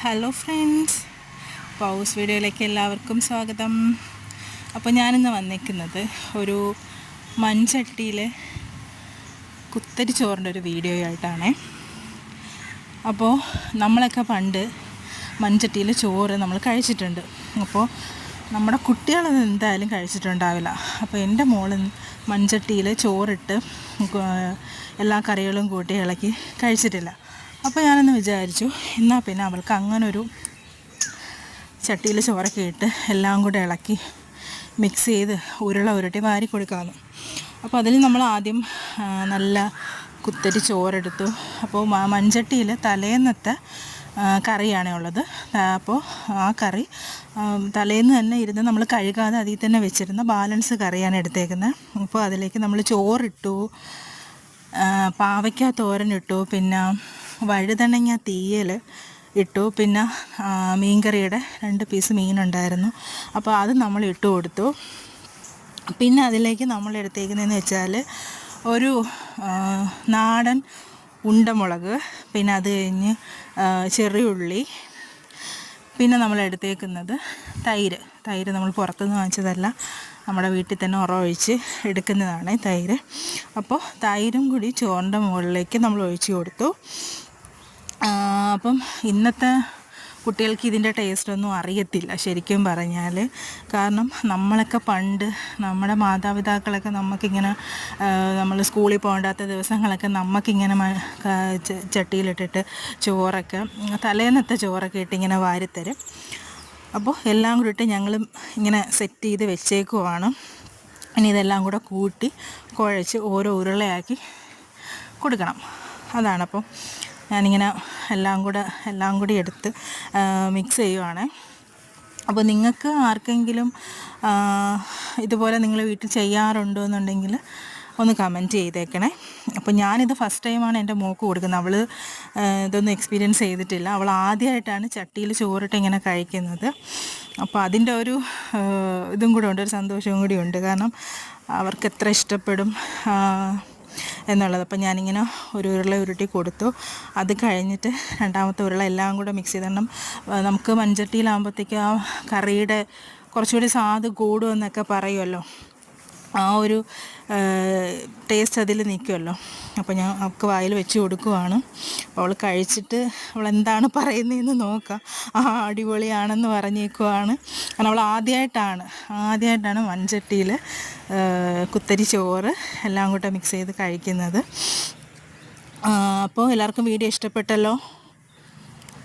Hello friends, pause വീഡിയോയിലേക്ക് എല്ലാവർക്കും സ്വാഗതം. അപ്പോൾ ഞാനിന്ന് വന്നിരിക്കുന്നത് ഒരു മൺചട്ടിയിൽ കുത്തരി ചോറിൻ്റെ ഒരു വീഡിയോ ആയിട്ടാണ്. അപ്പോൾ നമ്മളൊക്കെ പണ്ട് മൺചട്ടിയിൽ ചോറ് നമ്മൾ കഴിച്ചിട്ടുണ്ട്. അപ്പോൾ നമ്മുടെ കുട്ടികളത് എന്തായാലും കഴിച്ചിട്ടുണ്ടാവില്ല. അപ്പോൾ എൻ്റെ മോള് മൺചട്ടിയിൽ ചോറിട്ട് എല്ലാ കറികളും കൂട്ടി ഇളക്കി കഴിച്ചിട്ടില്ല. അപ്പോൾ ഞാനൊന്ന് വിചാരിച്ചു, എന്നാൽ പിന്നെ അവൾക്ക് അങ്ങനൊരു ചട്ടിയിൽ ചോറൊക്കെ ഇട്ട് എല്ലാം കൂടെ ഇളക്കി മിക്സ് ചെയ്ത് ഉരുട്ടി വാരി കൊടുക്കാമെന്ന്. അപ്പോൾ അതിൽ നമ്മൾ ആദ്യം നല്ല കുത്തരി ചോറെടുത്തു. അപ്പോൾ മൺചട്ടിയിൽ തലേന്നത്തെ കറിയാണ് ഉള്ളത്. അപ്പോൾ ആ കറി തലേന്ന് തന്നെ ഇരുന്ന് നമ്മൾ കഴുകാതെ അതിൽ തന്നെ വെച്ചിരുന്ന ബാലൻസ് കറിയാണ് എടുത്തേക്കുന്നത്. അപ്പോൾ അതിലേക്ക് നമ്മൾ ചോറിട്ടു, പാവയ്ക്ക തോരനിട്ടു, പിന്നെ വഴുതനങ്ങ തീയൽ ഇട്ടു, പിന്നെ മീൻകറിയുടെ 2 പീസ് മീനുണ്ടായിരുന്നു. അപ്പോൾ അത് നമ്മൾ ഇട്ട് കൊടുത്തു. പിന്നെ അതിലേക്ക് നമ്മൾ എടുത്തേക്കുന്നതെന്ന് വെച്ചാൽ ഒരു നാടൻ ഉണ്ടമുളക്, പിന്നെ അത് കഴിഞ്ഞ് ചെറിയുള്ളി, പിന്നെ നമ്മൾ എടുത്തേക്കുന്നത് തൈര് നമ്മൾ പുറത്തുനിന്ന് വാങ്ങിച്ചതല്ല, നമ്മുടെ വീട്ടിൽ തന്നെ ഒഴിച്ച് എടുക്കുന്നതാണ് തൈര്. അപ്പോൾ തൈരും കൂടി ചോറിൻ്റെ മുകളിലേക്ക് നമ്മൾ ഒഴിച്ച് കൊടുത്തു. അപ്പം ഇന്നത്തെ കുട്ടികൾക്ക് ഇതിൻ്റെ ടേസ്റ്റൊന്നും അറിയത്തില്ല ശരിക്കും പറഞ്ഞാൽ. കാരണം നമ്മളൊക്കെ പണ്ട് നമ്മുടെ മാതാപിതാക്കളൊക്കെ നമുക്കിങ്ങനെ നമ്മൾ സ്കൂളിൽ പോകണ്ടാത്ത ദിവസങ്ങളൊക്കെ നമുക്കിങ്ങനെ ചട്ടിയിലിട്ടിട്ട് ചോറൊക്കെ തലേന്നത്തെ ചോറൊക്കെ ഇട്ടിങ്ങനെ വാരിത്തരും. അപ്പോൾ എല്ലാം കൂടി ഇട്ട് ഞങ്ങൾ ഇങ്ങനെ സെറ്റ് ചെയ്ത് വെച്ചേക്കുവാണ്. ഇനി ഇതെല്ലാം കൂടെ കൂട്ടി കുഴച്ച് ഓരോ ഉരുളയാക്കി കൊടുക്കണം. അതാണപ്പം ഞാനിങ്ങനെ എല്ലാം കൂടി എടുത്ത് മിക്സ് ചെയ്യുവാണ്. അപ്പോൾ നിങ്ങൾക്ക് ആർക്കെങ്കിലും ഇതുപോലെ നിങ്ങൾ വീട്ടിൽ ചെയ്യാറുണ്ടോ എന്നുണ്ടെങ്കിൽ ഒന്ന് കമൻറ്റ് ചെയ്തേക്കണേ. അപ്പോൾ ഞാനിത് ഫസ്റ്റ് ടൈമാണ് എൻ്റെ മോൾക്ക് കൊടുക്കുന്നത്. അവൾ ഇതൊന്നും എക്സ്പീരിയൻസ് ചെയ്തിട്ടില്ല. അവൾ ആദ്യമായിട്ടാണ് ചട്ടിയിൽ ചോറിട്ട് ഇങ്ങനെ കഴിക്കുന്നത്. അപ്പോൾ അതിൻ്റെ ഒരു ഇതും കൂടെ ഉണ്ട്, ഒരു സന്തോഷവും കൂടി ഉണ്ട്. കാരണം അവർക്ക് എത്ര ഇഷ്ടപ്പെടും എന്നുള്ളത്. അപ്പം ഞാനിങ്ങനെ ഒരു ഉരുള ഉരുട്ടി കൊടുത്തു. അത് കഴിഞ്ഞിട്ട് രണ്ടാമത്തെ ഉരുള എല്ലാം കൂടെ മിക്സ് ചെയ്ത്, കാരണം നമുക്ക് മൺചട്ടിയിലാകുമ്പോഴത്തേക്ക് ആ കറിയുടെ കുറച്ചുകൂടി സ്വാദ് കൂടുമെന്നൊക്കെ പറയുമല്ലോ, ആ ഒരു ടേസ്റ്റ് അതിൽ നിൽക്കുമല്ലോ. അപ്പോൾ ഞാൻ അവൾക്ക് വായിൽ വെച്ച് കൊടുക്കുവാണ്. അപ്പോൾ അവൾ കഴിച്ചിട്ട് അവൾ എന്താണ് പറയുന്നതെന്ന് നോക്കാം. അടിപൊളിയാണെന്ന് പറഞ്ഞേക്കുവാണ്. കാരണം അവൾ ആദ്യമായിട്ടാണ് മൺചട്ടിയിൽ കുത്തരി ചോറ് എല്ലാം കൂടെ മിക്സ് ചെയ്ത് കഴിക്കുന്നത്. അപ്പോൾ എല്ലാവർക്കും വീഡിയോ ഇഷ്ടപ്പെട്ടല്ലോ.